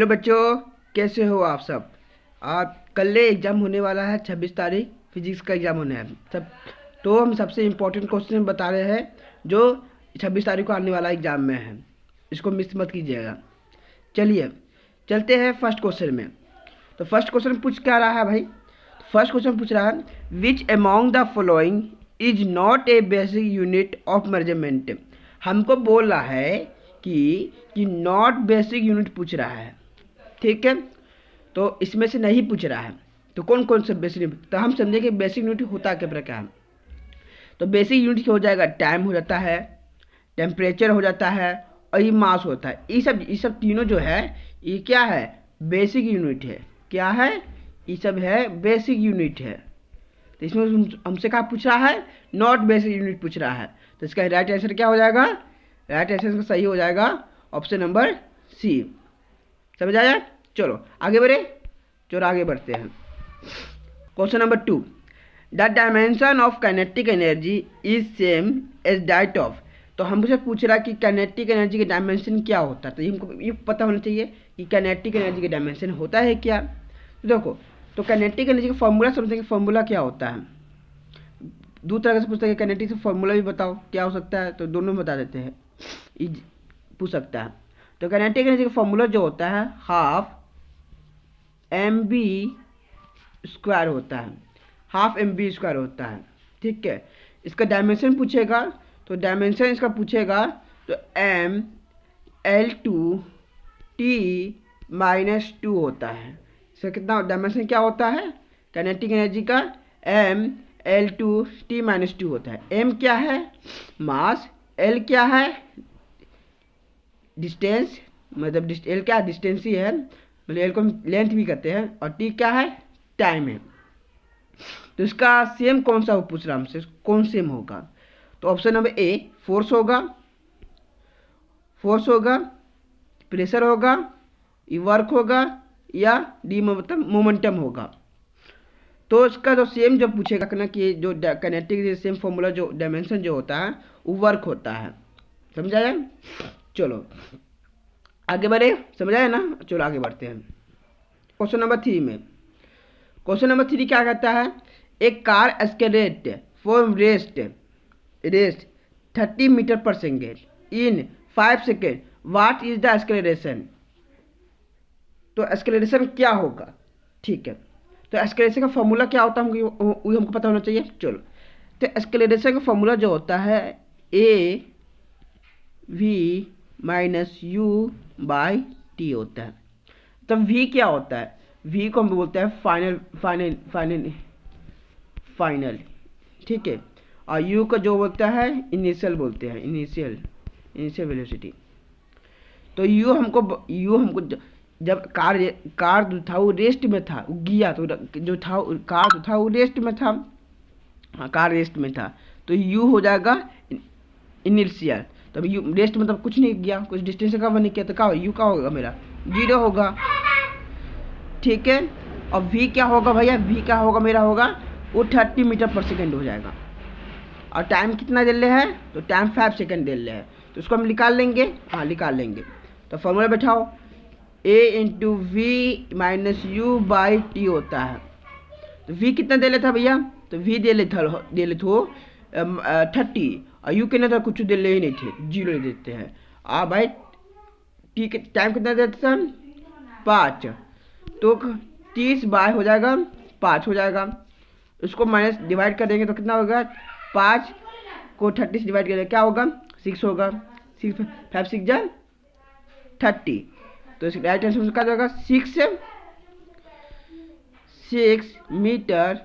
Hello बच्चों, कैसे हो आप सब। आप कल एग्ज़ाम होने वाला है 26 तारीख, फिजिक्स का एग्ज़ाम होने है सब। तो हम सबसे इम्पोर्टेंट क्वेश्चन बता रहे हैं जो 26 तारीख को आने वाला एग्ज़ाम में है, इसको मिस मत कीजिएगा। चलिए चलते हैं फर्स्ट क्वेश्चन में। तो फर्स्ट क्वेश्चन पूछ क्या रहा है भाई। फर्स्ट क्वेश्चन पूछ रहा है which among the following is not a basic unit of measurement. हमको बोल रहा है कि नॉट बेसिक यूनिट पूछ रहा है, ठीक है। तो इसमें से नहीं पूछ रहा है, तो कौन कौन से बेसिक यूनिट, तो हम समझे कि बेसिक यूनिट होता क्या प्रकार है। तो बेसिक यूनिट हो जाएगा, टाइम हो जाता है, टेम्परेचर हो जाता है और ये मास होता है। ये सब तीनों जो है ये क्या है, बेसिक यूनिट है। क्या है, ये सब है बेसिक यूनिट है। तो इसमें हमसे क्या पूछ रहा है, नॉट बेसिक यूनिट पूछ रहा है। तो इसका राइट आंसर क्या हो जाएगा, राइट आंसर का सही हो जाएगा ऑप्शन नंबर सी। समझ आया। चलो आगे बढ़े, चलो आगे बढ़ते हैं। Question number 2, the dimension of kinetic energy is same as that of. तो हमसे पूछ रहा है कि काइनेटिक एनर्जी के डायमेंशन क्या होता है। तो ये हमको ये पता होना चाहिए कि काइनेटिक एनर्जी के डायमेंशन होता है क्या। तो देखो, तो काइनेटिक एनर्जी का फॉर्मूला समझेंगे, फॉर्मूला क्या होता है। दो तरह से पूछता है, काइनेटिक से फॉर्मूला भी बताओ क्या हो सकता है, तो दोनों बता देते हैं, पूछ सकता है। तो काइनेटिक एनर्जी का फॉर्मूला जो होता है हाफ mv स्क्वायर होता है, हाफ mv स्क्वायर होता है, ठीक है। इसका डायमेंशन पूछेगा, तो डायमेंशन इसका पूछेगा तो m l2 t-2 होता है। इसका कितना डायमेंशन क्या होता है काइनेटिक एनर्जी का, m l2 t-2 होता है। m क्या है मास, l क्या है डिस्टेंस, मतलब एल क्या डिस्टेंस ही है, मतलब एल को लेंथ भी कहते हैं, और टी क्या है टाइम है। तो इसका सेम कौन सा पूछ रहा हमसे, कौन सेम होगा। तो ऑप्शन नंबर ए फोर्स होगा, प्रेशर होगा, वर्क होगा, या डी मतलब मोमेंटम होगा। तो इसका जो सेम जो पूछेगा ना कि जो काइनेटिक सेम फॉर्मूला जो डायमेंशन जो होता है वो वर्क होता है। समझा जाए। चलो आगे बढ़े, समझ आया ना। चलो आगे बढ़ते हैं क्वेश्चन नंबर 3 में। क्वेश्चन नंबर 3 क्या कहता है, एक car escalate from rest 30 metre per second in 5 second, what is the acceleration. तो एक्सेलरेशन क्या होगा, ठीक है। तो एक्सेलरेशन का फॉर्मूला क्या होता है हमको पता होना चाहिए। चलो, तो एक्सेलरेशन का फॉर्मूला जो होता है A V minus u by t होता है। तो v क्या होता है, v को हम बोलते हैं फाइनल, ठीक है। और u को जो बोलता है इनिशियल बोलते हैं, इनिशियल वेलोसिटी। तो u हमको जब कार जो था वो रेस्ट में था, वो गिया तो जो था कार जो था वो रेस्ट में था, हाँ कार रेस्ट में था, तो u हो जाएगा इनिशियल। तो अभी यू रेस्ट मतलब कुछ नहीं किया, कुछ डिस्टेंस का नहीं किया, तो क्या यू का होगा मेरा 0 होगा, ठीक है। और वी क्या होगा भैया, वी क्या होगा मेरा होगा वो 30 मीटर पर सेकेंड हो जाएगा। और टाइम कितना दे रहे हैं, तो टाइम 5 सेकेंड दे रहे हैं, तो उसको हम निकाल लेंगे, हाँ निकाल लेंगे। तो फॉर्मूला बैठाओ, a into v minus u by t होता है। तो v कितना दे लेता भैया, तो v दे लेते हो 30, और यू कितना था कुछ दे ले ही नहीं थे, 0 देते हैं। भाई टी के टाइम कितना देते हैं 5, तो 30 बाय हो जाएगा 5 हो जाएगा। उसको माइनस डिवाइड कर देंगे तो कितना होगा, 5 को 30 से डिवाइड करेंगे क्या होगा 6 होगा, 6 5 6 जा 30। तो इसका राइट आंसर क्या जाएगा 6 मीटर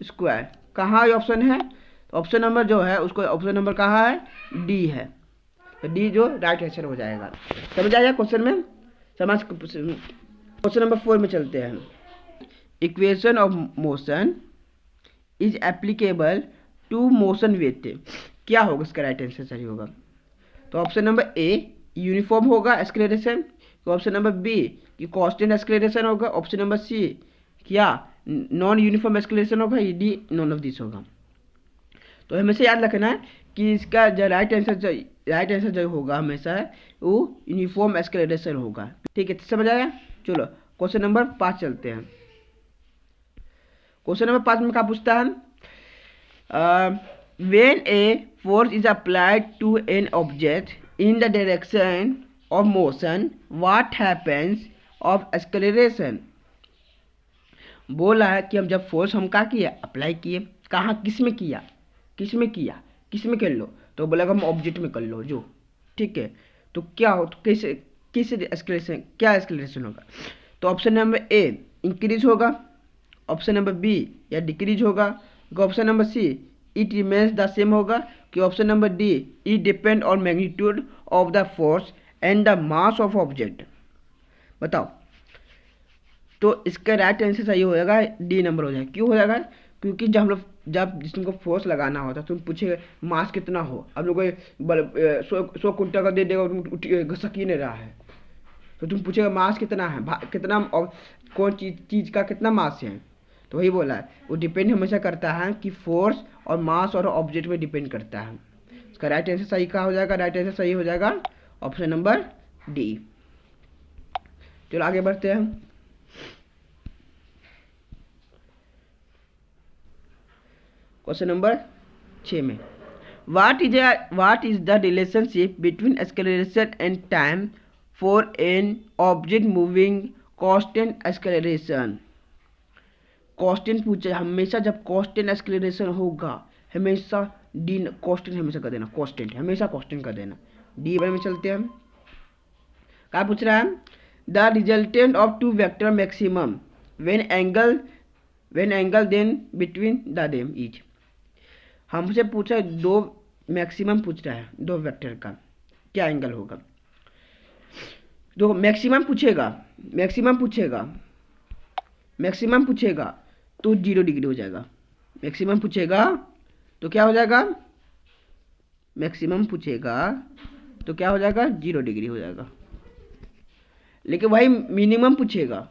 स्क्वायर। कहाँ ऑप्शन है, ऑप्शन नंबर जो है उसको ऑप्शन नंबर कहाँ है, डी है। तो डी जो राइट आंसर हो जाएगा। समझ आया क्वेश्चन में, समझ। क्वेश्चन नंबर 4 में चलते हैं। Equation of motion is applicable to motion with, क्या होगा इसका राइट आंसर सही होगा। तो ऑप्शन नंबर ए यूनिफॉर्म होगा एक्सेलरेशन, तो ऑप्शन नंबर बी कि कांस्टेंट एक्सेलरेशन होगा, ऑप्शन नंबर सी क्या नॉन यूनिफॉर्म एक्सेलरेशन होगा, डी नॉन ऑफ दिस होगा। तो हमेशा याद रखना है कि इसका जो राइट आंसर जो होगा हमेशा वो यूनिफॉर्म एक्सेलरेशन होगा। ठीक है, समझ आया। चलो क्वेश्चन नंबर 5 चलते हैं। क्वेश्चन नंबर 5 में क्या पूछता है, when a force is applied to an object in the direction of motion, what happens of acceleration। बोला है कि हम जब फोर्स हम क्या किया, अप्लाई किए, कहाँ, किस में किया, किस में किया, किस में कर लो, तो बोलेगा हम ऑब्जेक्ट में कर लो जो, ठीक है। तो क्या हो, तो किस किस एक्सलेरेशन, क्या एक्सलेरेशन होगा, तो ऑप्शन नंबर ए इंक्रीज होगा, ऑप्शन नंबर बी या डिक्रीज होगा, option number see it remains the same होगा, कि option number D it depend on magnitude of the force and the mass of object. बताओ। तो इसका राइट आंसर सही हो जाएगा, डी नंबर हो जाएगा। क्यों हो जाएगा, क्योंकि जब हम लोग जब जिसको फोर्स लगाना होता है तुम पूछेगा मास कितना हो, अब लोग 100 कुंटल का दे देगा, घसक ही नहीं रहा है, तो तुम पूछेगा मास कितना है, कितना और कौन चीज़ का कितना मास है, तो वही बोला है, वो डिपेंड हमेशा करता है कि फोर्स और मास और ऑब्जेक्ट में डिपेंड करता है। इसका राइट आंसर सही क्या हो जाएगा, राइट आंसर सही हो जाएगा ऑप्शन नंबर डी। चलो आगे बढ़ते हैं। क्वेश्चन नंबर 6 में, what is the relationship between acceleration and time for an object moving constant acceleration. Constant पूछे, हमेशा जब कांस्टेंट एक्सेलरेशन होगा हमेशा डी कांस्टेंट हमेशा कर देना, कांस्टेंट हमेशा कांस्टेंट कर देना। डी में चलते हैं। क्या पूछ रहा है, the resultant of two vector maximum when angle then between the them is. हमसे पूछा है दो मैक्सिमम पूछ रहा है, दो वेक्टर का क्या एंगल होगा, दो मैक्सिमम पूछेगा, मैक्सिमम पूछेगा तो 0 डिग्री हो जाएगा, मैक्सिमम पूछेगा तो क्या हो जाएगा, मैक्सिमम पूछेगा तो क्या हो जाएगा, 0 डिग्री हो जाएगा। लेकिन वही मिनिमम पूछेगा,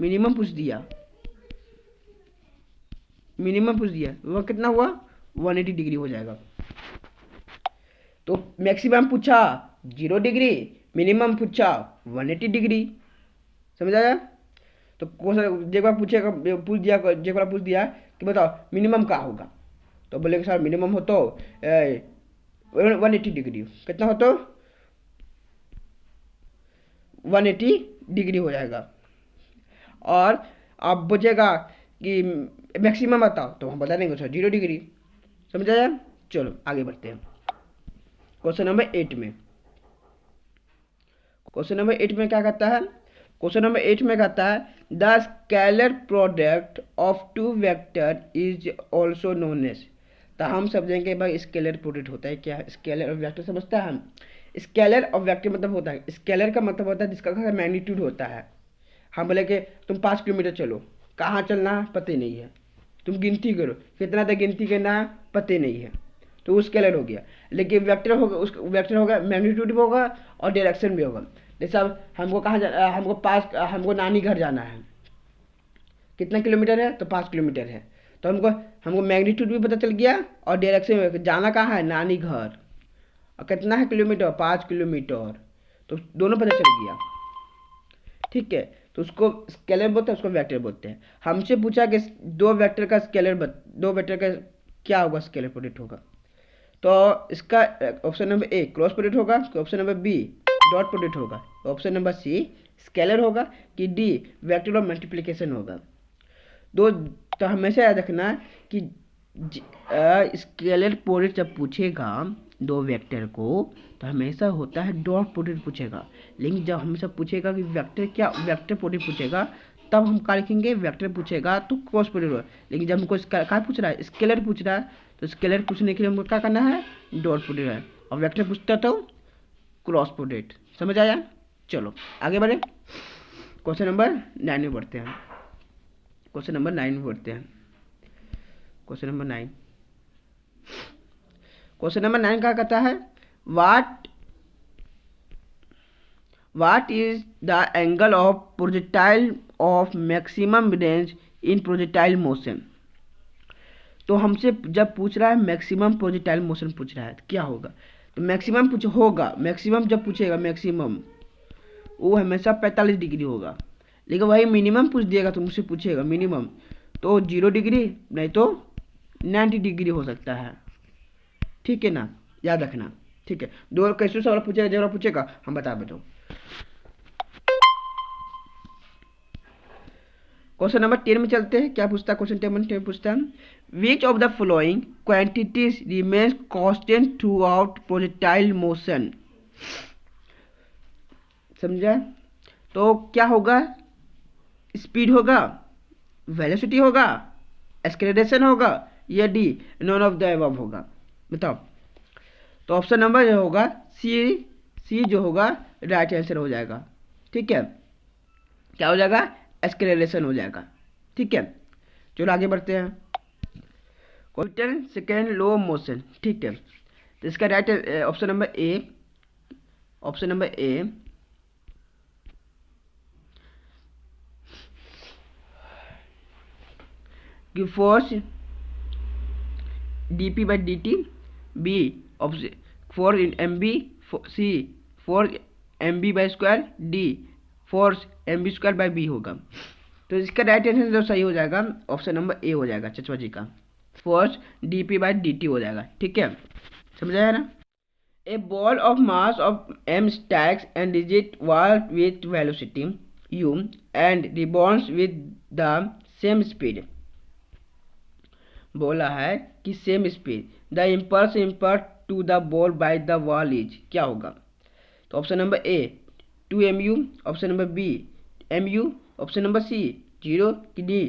मिनिमम पूछ दिया, वह कितना हुआ, 180 डिग्री हो जाएगा। तो मैक्सिमम पूछा 0 डिग्री, मिनिमम पूछा 180 डिग्री, समझ आया। तो जेकरा पूछेगा, पूछ दिया कि बताओ मिनिमम क्या होगा, तो बोलेगा सर मिनिमम हो तो 180 डिग्री, कितना हो तो 180 डिग्री हो जाएगा। और आप पूछेगा कि मैक्सिमम बताओ, तो हम बता देंगे सर 0 डिग्री, समझ आया। चलो आगे बढ़ते हैं क्वेश्चन नंबर 8 में। क्वेश्चन नंबर 8 में क्या कहता है, क्वेश्चन नंबर 8 में कहता है the scalar product of two vector is also known as. तो हम समझेंगे भाई स्केलर प्रोडक्ट होता है क्या, स्केलर और वेक्टर समझता है हम। स्केलर और वेक्टर मतलब होता है, स्केलर का मतलब होता है जिसका मैग्नीट्यूड होता है। हम बोले कि तुम 5 किलोमीटर चलो, कहाँ चलना है पता नहीं है, तुम गिनती करो कितना तक गिनती करना है पता नहीं है, तो वो स्केलर हो गया। लेकिन वेक्टर होगा, उस वेक्टर होगा मैग्नीट्यूड भी होगा और डायरेक्शन भी होगा। जैसे अब हमको कहाँ जाना, हमको नानी घर जाना है, कितना किलोमीटर है, तो 5 किलोमीटर है, तो हमको मैग्नीट्यूड भी पता चल गया और डायरेक्शन में जाना कहाँ है, नानी घर, और कितना है किलोमीटर, 5 किलोमीटर, तो दोनों पता चल गया, ठीक है। तो उसको स्केलर बोलते हैं, उसको वेक्टर बोलते हैं। हमसे पूछा कि दो वेक्टर का क्या होगा, स्केलर प्रोडक्ट होगा, तो इसका option number A cross product होगा, option number B dot product होगा, ऑप्शन नंबर सी स्केलर होगा, कि डी वेक्टर ऑफ मल्टीप्लिकेशन होगा। तो हमेशा याद रखना कि स्केलर प्रोडक्ट जब पूछेगा दो वेक्टर को तो हमेशा होता है डॉट प्रोडक्ट पूछेगा। लेकिन जब हमेशा पूछेगा कि वेक्टर प्रोडक्ट पूछेगा तब हम क्या लिखेंगे, वेक्टर पूछेगा तो क्रॉस प्रोडक्ट होगा। लेकिन जब हमको क्या पूछ रहा है, स्केलर पूछ रहा है, तो स्केलर पूछने के लिए हमको क्या करना है, डॉट प्रोडक्ट है, और वेक्टर पूछता तो क्रॉस प्रोडक्ट। समझ आया। चलो आगे बढ़े, क्वेश्चन नंबर 9 में बढ़ते हैं। क्वेश्चन नंबर 9 में बढ़ते हैं। क्वेश्चन नंबर 9 क्या कहता है, what is the angle of projectile of maximum range in projectile motion। तो हमसे जब पूछ रहा है मैक्सिमम प्रोजेक्टाइल मोशन पूछ रहा है तो क्या होगा, तो मैक्सिमम जब पूछेगा मैक्सिमम वो हमेशा 45 डिग्री होगा। लेकिन वही मिनिमम पूछ दिएगा तो मुझसे पूछेगा मिनिमम, तो 0 डिग्री नहीं तो 90 डिग्री हो सकता है। ठीक है ना, याद रखना। ठीक है, दो कैसे सवाल पूछेगा, जब पूछेगा हम बता दो। क्वेश्चन नंबर 10 में चलते हैं। क्या पूछता है क्वेश्चन नंबर 10 पूछता है, which of the following quantities remains constant through out projectile motion. समझा? तो क्या होगा, स्पीड होगा, वेलोसिटी होगा, एक्सेलरेशन होगा, या D none of the above होगा। बताओ। तो ऑप्शन नंबर जो होगा सी जो होगा राइट आंसर हो जाएगा। ठीक है, क्या हो जाएगा, एक्सेलरेशन हो जाएगा। ठीक है, चलो आगे बढ़ते हैं। क्वेश्चन सेकेंड, लो मोशन। ठीक है, तो इसका right option number A, option number A कि force dp by dt, b option 4 mb, c 4 mb by square, d 4 mb square by b होगा। तो इसका राइट आंसर जो सही हो जाएगा ऑप्शन नंबर ए हो जाएगा, चचवा जी का, फोर्स dp by dt हो जाएगा। ठीक है, समझाया ना। A ball of mass of m stacks and digit wall with velocity u and rebounds with the same speed। बोला है कि same speed the impulse impart to the ball by the wall is, क्या होगा। तो option number A 2mu, option number B mu, option number C 0 की D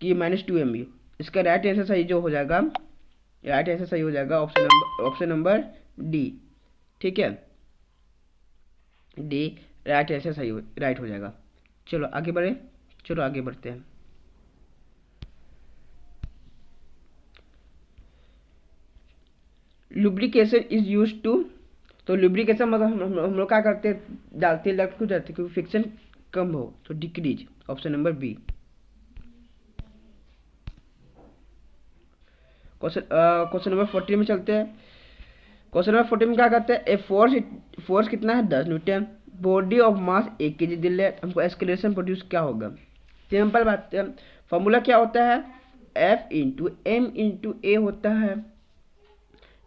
की -2mu। इसका right answer सही जो हो जाएगा, राइट आंसर सही हो जाएगा ऑप्शन नंबर डी। ठीक है, डी राइट आंसर सही राइट हो जाएगा। चलो आगे बढ़े, चलो आगे बढ़ते हैं। लुब्रिकेशन इज यूज टू, तो लुब्रिकेशन मतलब हम लोग क्या करते हैं, डालते हैं क्यों डालते हैं, क्योंकि फ्रिक्शन कम हो, तो decrease, option number B. Question number 14 में चलते हैं। क्वेश्चन नंबर 14 में क्या करते हैं, ए फोर्स कितना है 10 Newton, body of mass 1 kg दिल है, हमको एक्सेलरेशन प्रोड्यूस क्या होगा। सिंपल बात है, फॉर्मूला क्या होता है, F इंटू एम इंटू ए होता है।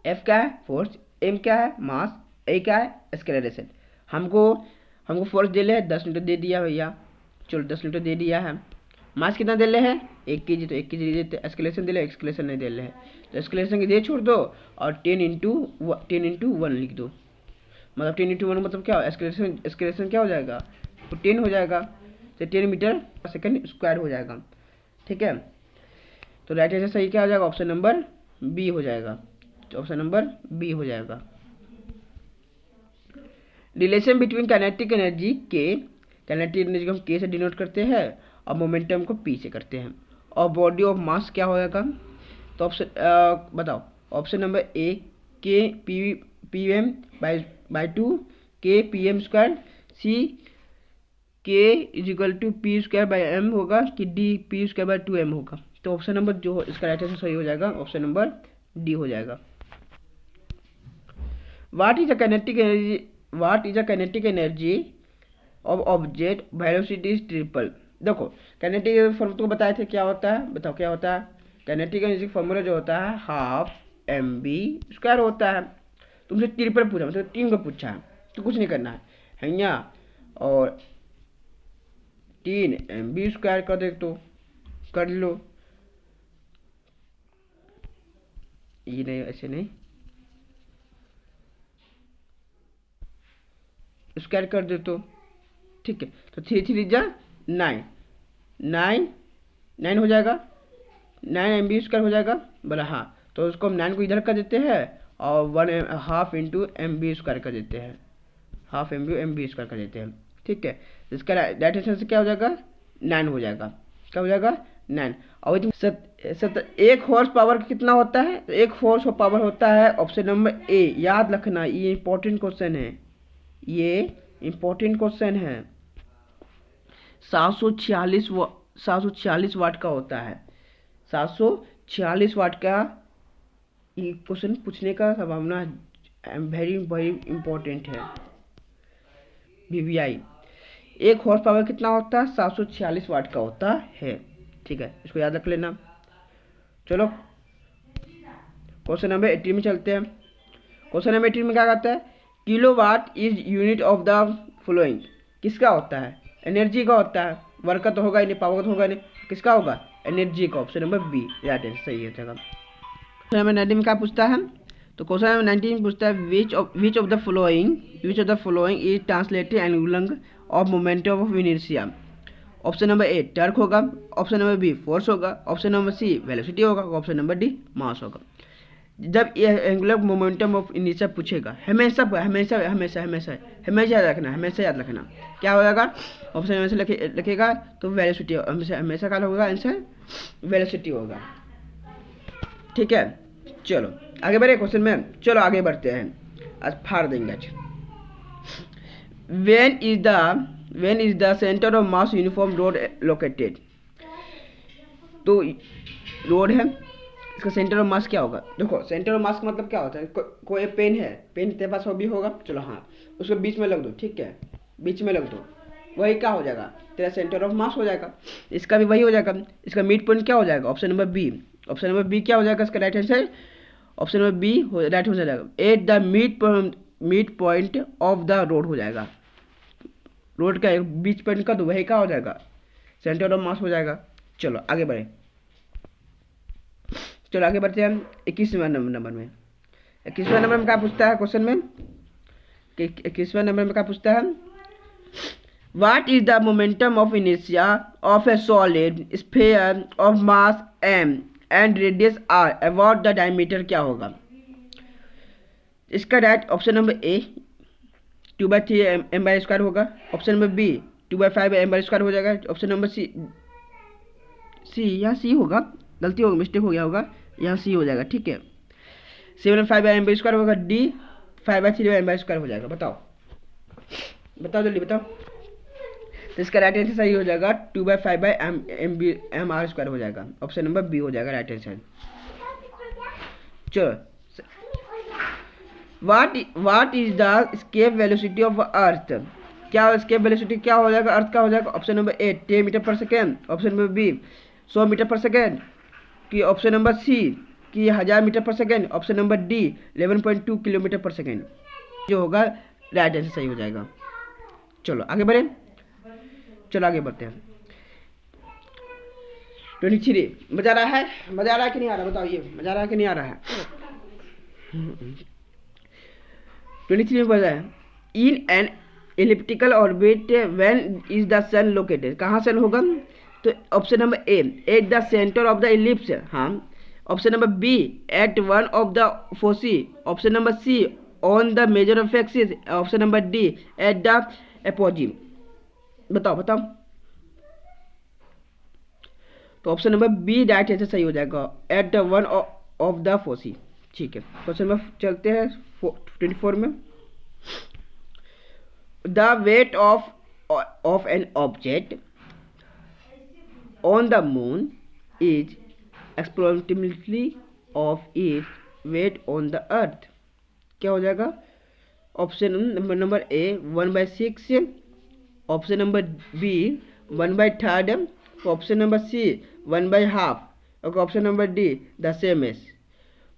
F क्या है फोर्स, M क्या है मास, A क्या है एक्सेलरेशन। हमको फोर्स दे है 10 न्यूटन दे दिया भैया, चलो 10 न्यूटन दे दिया है। मास कितना दे रहे हैं 1 kg, तो 1 kg दे देते। एक्सेलरेशन दे रहे, एक्सेलरेशन नहीं दे रहे हैं, तो एक्सेलरेशन की दे छोड़ दो और 10 इंटू 1 लिख दो। मतलब 10 इंटू 1 मतलब क्या, एक्सेलरेशन क्या हो जाएगा, तो 10 हो जाएगा, तो 10 मीटर सेकंड स्क्वायर हो जाएगा। ठीक है, तो राइट आंसर सही क्या हो जाएगा, ऑप्शन नंबर बी हो जाएगा, तो ऑप्शन नंबर बी हो जाएगा। रिलेशन बिटवीन काइनेटिक एनर्जी के, काइनेटिक एनर्जी को हम के से डिनोट करते हैं और मोमेंटम को पी से करते हैं, और बॉडी ऑफ मास क्या होगा, तो ऑप्शन बताओ। ऑप्शन नंबर ए के पी एम बाई 2 के P M square, C k is equal to p square by m होगा, कि D P square by 2m होगा। तो ऑप्शन नंबर जो इसका राइट आंसर सही हो जाएगा, ऑप्शन नंबर डी हो जाएगा। What is a kinetic energy of object velocity is triple. देखो काइनेटिक फॉर्मूला तो बताए थे, क्या होता है बताओ, क्या होता है काइनेटिक एनर्जी फॉर्मूला जो होता है हाफ mv स्क्वायर होता है। तुमसे ट्रिपल पूछा, मतलब 3 को पूछा है, तो कुछ नहीं करना है यहाँ, और 3 mv स्क्वायर कर दे तो कर लो, ये नहीं ऐसे नहीं, स्क्वायर कर दे तो ठीक है। तो 3 3 जा 9 9 हो जाएगा, 9 mv स्क्वायर हो जाएगा बोला हाँ। तो उसको हम 9 को इधर कर देते हैं और 1/2 इंटू mv स्क्वायर कर देते हैं, हाफ mv स्क्वायर कर देते हैं। ठीक है, इसका राइट आंसर से क्या हो जाएगा 9 हो जाएगा, क्या हो जाएगा 9। और एक हॉर्स पावर कितना होता है, तो एक हॉर्स पावर होता है ऑप्शन नंबर ए, याद रखना ये इंपॉर्टेंट क्वेश्चन है, ये इंपॉर्टेंट क्वेश्चन है। 746 वाट का होता है, 746 वाट का ये क्वेश्चन पूछने का संभावना वेरी वेरी इंपॉर्टेंट है। VVI। एक हॉर्स पावर कितना होता है? 746 वाट का होता है। ठीक है, इसको याद रख लेना। चलो क्वेश्चन नंबर 18 में चलते हैं। क्वेश्चन नंबर 18 में क्या कहता है? Kilowatt is unit of the following. किसका होता है? एनर्जी का होता है। वर्क का तो होगा ही नहीं, पावर का तो होगा नहीं, किसका होगा? एनर्जी का। Option number B right answer सही है। क्वेश्चन नंबर 19 में क्या पूछता है? तो क्वेश्चन नंबर 19 पूछता है which of the following is translated angular of momentum of inertia. Option number A torque होगा, ऑप्शन नंबर बी फोर्स होगा, ऑप्शन नंबर सी वेलोसिटी होगा, ऑप्शन नंबर डी मास होगा। जब ये एंगुलर मोमेंटम ऑफ इनर्शिया पूछेगा, हमेशा हमेशा हमेशा हमेशा हमेशा याद रखना, हमेशा याद रखना क्या हो जाएगा? ऑप्शन में से लिखेगा तो वेलोसिटी, हमेशा हमेशा क्या होगा आंसर? वेलोसिटी होगा। ठीक है, चलो आगे बढ़े क्वेश्चन में। चलो आगे बढ़ते हैं, आज फाड़ देंगे आज। when is the center of mass uniform road located। तो रोड है, इसका सेंटर ऑफ मास क्या होगा? देखो सेंटर ऑफ मास का मतलब क्या होता है? कोई पेन है, पेन तेरे पास वो भी होगा, चलो हाँ उसको बीच में लग दो, ठीक है बीच में लग दो, वही क्या हो जाएगा? तेरा सेंटर ऑफ मास हो जाएगा। इसका भी वही हो जाएगा। इसका मिड पॉइंट क्या हो जाएगा? Option number B. Option number B क्या हो जाएगा इसका right answer? Option number B right हो जाएगा। At the mid point of the road हो जाएगा। रोड का बीच पॉइंट का तो वही क्या हो जाएगा? सेंटर ऑफ मास हो जाएगा। चलो आगे बढ़े, चलो आगे बढ़ते हैं हम 21वें नंबर में। 21वें नंबर में क्या पूछता है क्वेश्चन में? 21वें नंबर में क्या पूछता है? What is the momentum of inertia of A solid sphere of mass m and radius r about the diameter क्या होगा? इसका राइट ऑप्शन नंबर ए 2/3 m/² होगा, ऑप्शन नंबर बी 2/5 m/² हो जाएगा, ऑप्शन नंबर सी या सी होगा, गलती होगी मिस्टेक हो गया होगा, यहाँ सी हो जाएगा। ठीक है 7/5 m/² होगा, डी 5/3 m/² हो जाएगा। बताओ जल्दी बताओ। तो इसका राइट आंसर सही हो जाएगा 2/5 m/² हो जाएगा, ऑप्शन नंबर बी हो जाएगा राइट आंसर। चलो What is the escape velocity of अर्थ? क्या escape velocity क्या हो जाएगा? अर्थ का हो जाएगा option number A 10 metre per second, option number B 100 metre per second, कि ऑप्शन नंबर सी कि 1000 metre per second, option number D 11.2 kilometre per second जो होगा राइट आंसर सही हो जाएगा। चलो आगे बढ़े, चलो आगे बढ़ते हैं। 23 मजा आ रहा है? मजा आ रहा है कि नहीं आ रहा? बताओ ये मजा आ रहा है कि नहीं आ रहा है? 23 में बोला है in an elliptical orbit when is the sun located. कहाँ सन होगा? तो option number A at the centre of the ellipse, हाँ, option number B at one of the foci, option number C on the major of axis, option number D at the apogee. बताओ तो option number B right answer सही हो जाएगा, at the one of the foci. ठीक है question number चलते हैं 24 में। The weight of an object on the moon is approximately of its weight on the earth. क्या हो जाएगा? Option number A 1/6, option number B 1/3, option number C 1/2 और option number D the same as.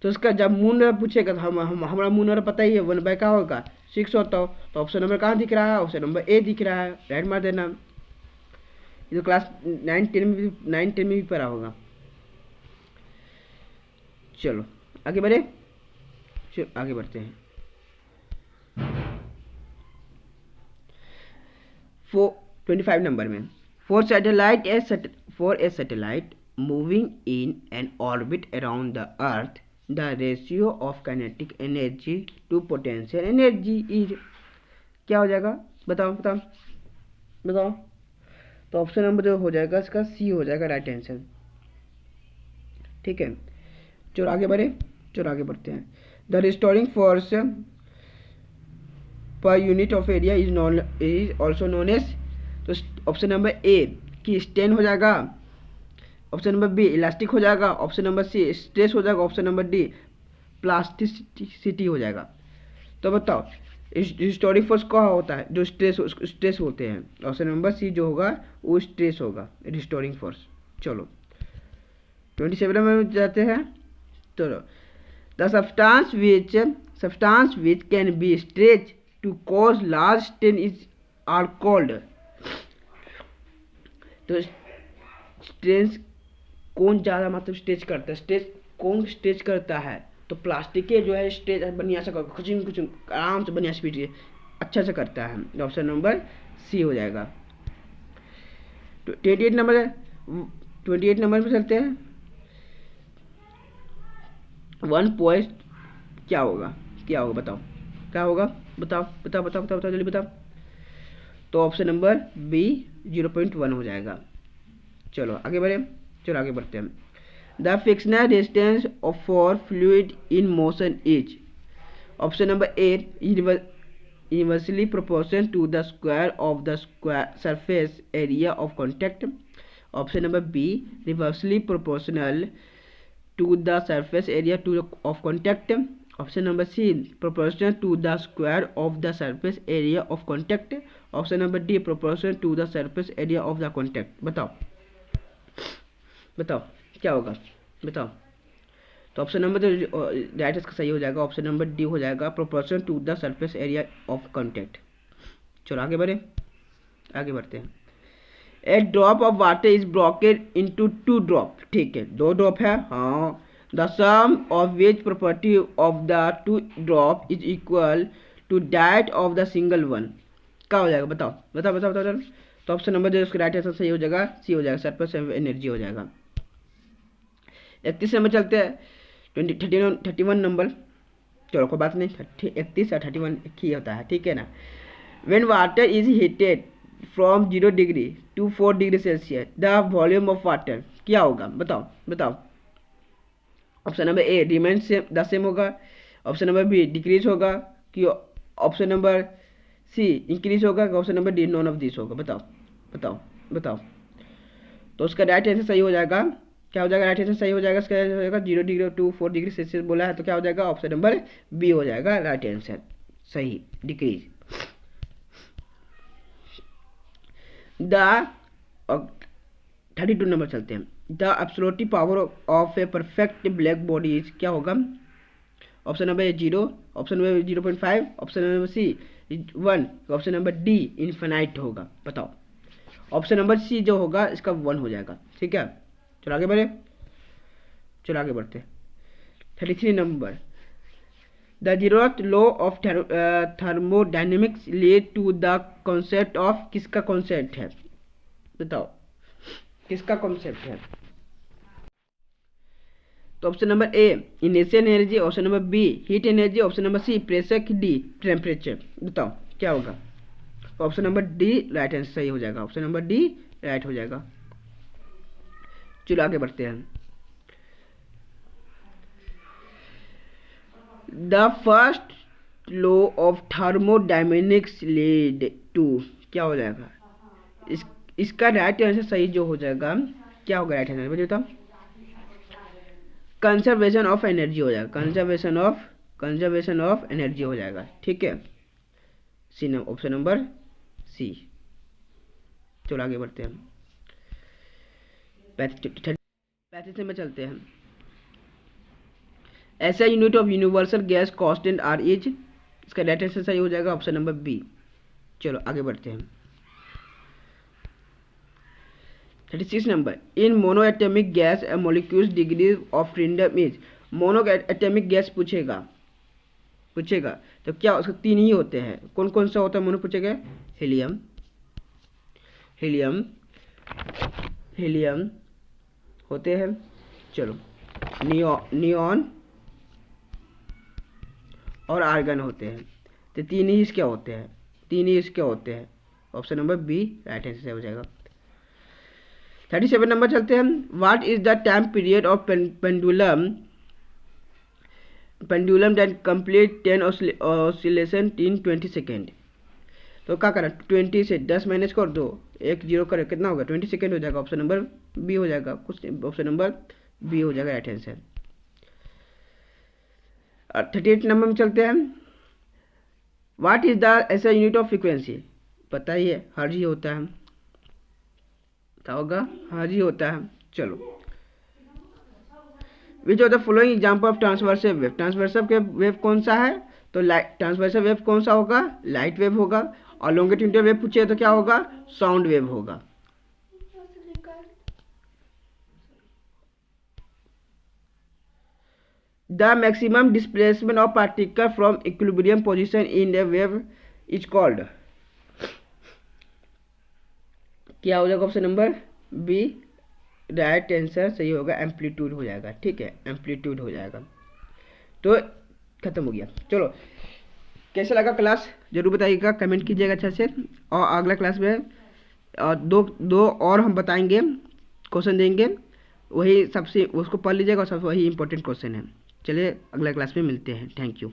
तो इसका जब moon पूछेगा तो हमारा मून और पता ही है 1 का होगा 6 होता हो, तो ऑप्शन नंबर कहाँ दिख रहा है? ऑप्शन नंबर ए दिख रहा है, राइट मार देना। ये तो क्लास 9-10 में भी पढ़ा होगा। चलो आगे बढ़े, चलो आगे बढ़ते हैं। 25 नंबर में for a satellite moving in an orbit around the earth the ratio of kinetic energy to potential energy is. क्या हो जाएगा? बताओ तो ऑप्शन नंबर जो हो जाएगा इसका सी हो जाएगा राइट आंसर। ठीक है चलो आगे बढ़ते हैं। The restoring force per unit of area is also known as. तो ऑप्शन नंबर ए की स्ट्रेन हो जाएगा, ऑप्शन नंबर बी इलास्टिक हो जाएगा, ऑप्शन नंबर सी स्ट्रेस हो जाएगा, ऑप्शन नंबर डी प्लास्टिसिटी हो जाएगा। तो बताओ हिस्टोरिक फोर्स क्या होता है? जो स्ट्रेस होते हैं। ऑप्शन नंबर सी जो होगा वो स्ट्रेस होगा, रिस्टोरिंग फोर्स। चलो 27 में जाते हैं। चलो the substance which can be stretched to cause large strain is are called। तो स्ट्रेस कौन ज़्यादा मतलब स्ट्रेच करता है? स्ट्रेच कौन स्ट्रेच करता है? तो प्लास्टिक के जो है स्ट्रेच बढ़िया से कुछ कुछ आराम से बढ़िया स्पीड अच्छा से करता है। ऑप्शन नंबर सी हो जाएगा। 28 नंबर 28 नंबर पे चलते हैं। 1 पॉइंट क्या होगा? क्या होगा बताओ? क्या होगा? बताओ बताओ बताओ बताओ बताओ जल्दी बताओ। तो ऑप्शन नंबर बी 0.1 हो जाएगा। चलो आगे बढ़े। चलो आगे बढ़ते हैं। The frictional resistance of for fluid in motion is. Option number A inversely proportional to the square of the surface area of contact। Option number B reversely proportional to the surface area of contact। Option number C proportional to the square of the surface area of contact। Option number D proportional to the surface area of the contact। बताओ बताओ क्या होगा? बताओ। तो option number right इसका सही हो जाएगा। ऑप्शन नंबर डी हो जाएगा, proportion to the surface area of contact. चलो आगे बढ़े। आगे बढ़ते हैं। A drop of water is broken into 2 drop. ठीक है, 2 ड्रॉप है। हाँ, the sum of which property of the 2 drop is equal to that of the single one. क्या हो जाएगा? बताओ बताओ बताओ बताओ। तो ऑप्शन नंबर जो उसका राइट आंसर सही हो जाएगा, सी हो जाएगा, सरफेस एनर्जी हो जाएगा। 31 नंबर चलते हैं। 31 नंबर। चलो कोई बात नहीं, 31 और 31 एक ही होता है, ठीक है ना। When water is heated from 0 degree to 4 degree Celsius the volume of water क्या होगा? बताओ बताओ। Option number A remain same, the same होगा। ऑप्शन नंबर बी डिक्रीज होगा कि ऑप्शन नंबर सी इंक्रीज होगा। Option number D none of this होगा। बताओ बताओ बताओ। तो उसका राइट आंसर सही हो जाएगा। क्या हो जाएगा? राइट आंसर सही हो जाएगा। इसका हो जाएगा 0 डिग्री टू 4 डिग्री सेल्सियस बोला है, तो क्या हो जाएगा? ऑप्शन नंबर बी हो जाएगा राइट आंसर सही, डिक्रीज। द 32 नंबर चलते हैं। The absolute power of a perfect black body is क्या होगा? Option number A 0, option number 0.5, option number C 1, option number D infinite होगा। बताओ। ऑप्शन नंबर सी जो होगा इसका 1 हो जाएगा, ठीक है। चलो आगे बढ़े। चलो आगे बढ़ते हैं। 33 number. The zeroth law of thermodynamics lead to the concept of. किसका कॉन्सेप्ट है? बताओ किसका कॉन्सेप्ट है? तो option number A initial energy, option number B heat energy, option number C pressure, D temperature. बताओ क्या होगा? Option number D right answer सही हो जाएगा। ऑप्शन नंबर डी राइट हो जाएगा। चलो आगे बढ़ते हैं। The first law of thermodynamics lead to क्या हो जाएगा? इसका राइट आंसर सही जो हो जाएगा, क्या होगा राइट आंसर? मुझे बताओ। कंजर्वेशन ऑफ एनर्जी हो जाएगा। कंजर्वेशन ऑफ एनर्जी हो जाएगा, ठीक है। C option number C. चलो आगे बढ़ते हैं। 35 में चलते हैं। ऐसा unit of universal gas constant R is. इसका राइट आंसर सही हो जाएगा ऑप्शन नंबर बी। चलो आगे बढ़ते हैं। 36 number. In mono atomic gas molecules degree of freedom is. Mono atomic gas पूछेगा तो क्या उसके 3 ही होते हैं। कौन कौन सा होता है मोनो पूछेगा? हीलियम होते हैं। चलो नियॉन और आर्गन होते हैं। तो 3 ही इसके होते हैं। Option number B right answer हो जाएगा। 37 नंबर चलते हैं। What is the time period of pendulum that complete 10 oscillation in 20 second. तो क्या करना? 20 से 10 माइनस कर दो, 1 0 करे, कितना होगा? 20 सेकेंड हो जाएगा। ऑप्शन नंबर बी हो जाएगा। ऑप्शन नंबर बी हो जाएगा राइट आंसर। 38 नंबर में चलते हैं। व्हाट इज द ऐसा यूनिट ऑफ फ्रीक्वेंसी, पता ही है, हर्ज ही होता है, क्या होगा, हर्ज ही होता है। चलो, which of the following example of transversive wave, transversive के वेव कौन सा है, तो लाइट, ट्रांसवर्सिव वेव कौन सा होगा, लाइट वेव होगा, और लॉन्गिट्यूडनल वेव पूछे तो क्या होगा, साउंड वेव होगा। The maximum displacement of particle from equilibrium position in the wave is called, क्या हो जाएगा option number B, right answer सही होगा, एम्पलीट्यूड हो जाएगा। ठीक है, एम्पलीट्यूड हो जाएगा। तो खत्म हो गया। चलो, कैसा लगा क्लास जरूर बताइएगा, कमेंट कीजिएगा अच्छा से। और अगला क्लास में दो दो और हम बताएंगे, क्वेश्चन देंगे, वही सबसे उसको पढ़ लीजिएगा, और सब वही इंपॉर्टेंट क्वेश्चन है। चलिए अगला क्लास में मिलते हैं। Thank you.